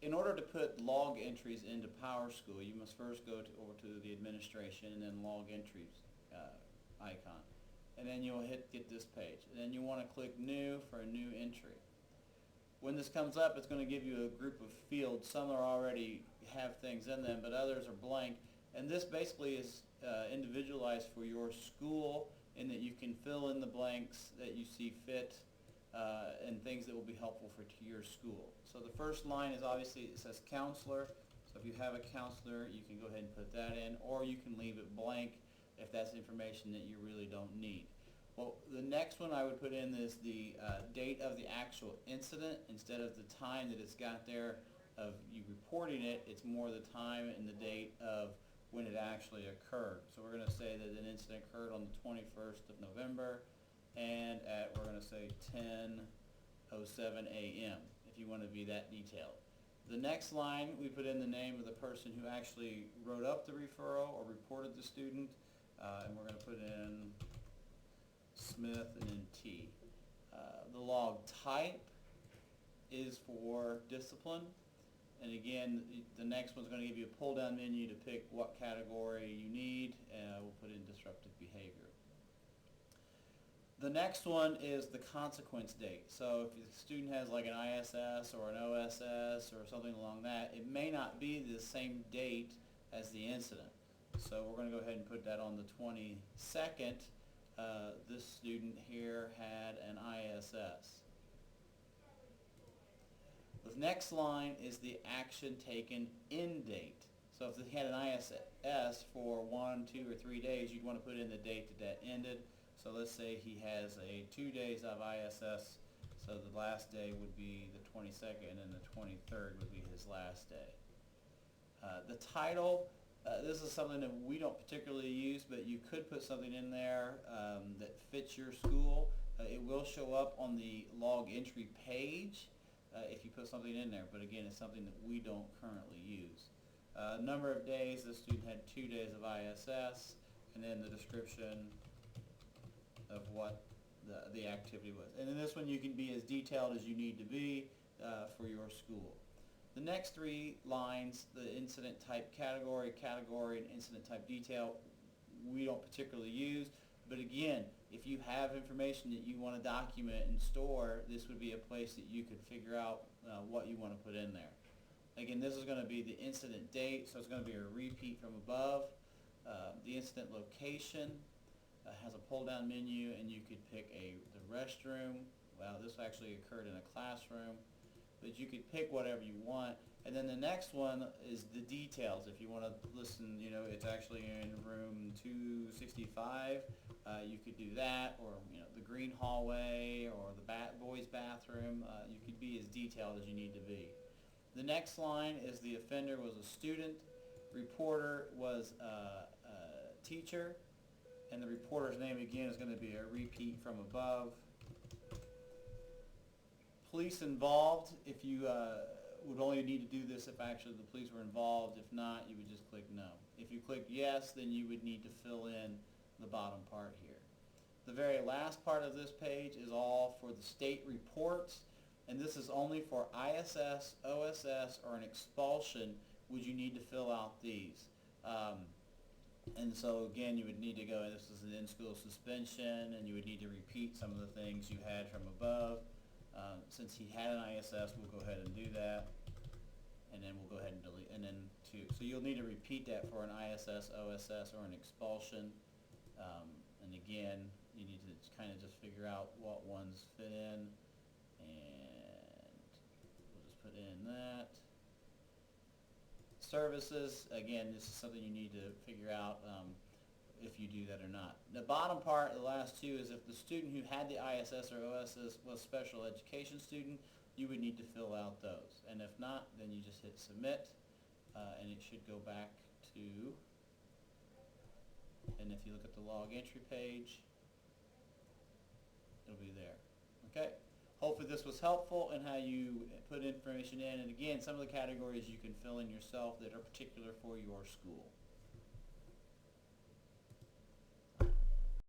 in order to put log entries into Powerschool, you must first go over to the administration and then log entries icon. And then you'll get this page. And then you want to click new for a new entry. When this comes up, it's going to give you a group of fields. Some are already have things in them, but others are blank. And this basically is individualized for your school in that you can fill in the blanks that you see fit and things that will be helpful to your school. So the first line is obviously, it says counselor. So if you have a counselor, you can go ahead and put that in, or you can leave it blank if that's information that you really don't need. Well, the next one I would put in is the date of the actual incident. Instead of the time that it's got there of you reporting it, it's more the time and the date of when it actually occurred. So we're going to say that an incident occurred on the 21st of November and we're going to say 10:07 a.m. if you want to be that detailed. The next line, we put in the name of the person who actually wrote up the referral or reported the student, and we're going to put in Smith and then T. The log type is for discipline, and again the next one's going to give you a pull down menu to pick what category you need, and we'll put in disruptive behavior. The next one is the consequence date. So if the student has like an ISS or an OSS or something along that, it may not be the same date as the incident. So we're going to go ahead and put that on the 22nd. This student here had an ISS. The next line is the action taken end date. So if they had an ISS for 1, 2, or 3 days, you'd want to put in the date that that ended. So let's say he has 2 days of ISS, so the last day would be the 22nd and the 23rd would be his last day. The title, this is something that we don't particularly use, but you could put something in there that fits your school. It will show up on the log entry page if you put something in there, but again, it's something that we don't currently use. Number of days, the student had 2 days of ISS, and then the description of what the activity was. And in this one you can be as detailed as you need to be for your school. The next 3 lines, the incident type category, and incident type detail, we don't particularly use. But again, if you have information that you want to document and store, this would be a place that you could figure out what you want to put in there. Again, this is going to be the incident date, so it's going to be a repeat from above. The incident location has a pull-down menu, and you could pick the restroom. Well, this actually occurred in a classroom, but you could pick whatever you want. And then the next one is the details. If you want to listen, it's actually in room 265. You could do that, or the green hallway, or the boys' bathroom. You could be as detailed as you need to be. The next line is the offender was a student, reporter was a teacher, and the reporter's name again is going to be a repeat from above. Police involved, if you would only need to do this if actually the police were involved. If not, you would just click no. If you click yes, then you would need to fill in the bottom part here. The very last part of this page is all for the state reports, and this is only for ISS, OSS, or an expulsion would you need to fill out these. And so again, you would need to go, and this is an in-school suspension, and you would need to repeat some of the things you had from above. Since he had an ISS, we'll go ahead and do that, and then we'll go ahead and delete, and then 2. So you'll need to repeat that for an ISS, OSS, or an expulsion. And again, you need to kind of just figure out what ones fit in, and we'll just put in that. Services, again, this is something you need to figure out if you do that or not. The bottom part, the last 2, is if the student who had the ISS or OSS was a special education student, you would need to fill out those. And if not, then you just hit submit, and it should go back to, and if you look at the log entry page, it'll be there. Okay? Hopefully this was helpful in how you put information in. And again, some of the categories you can fill in yourself that are particular for your school.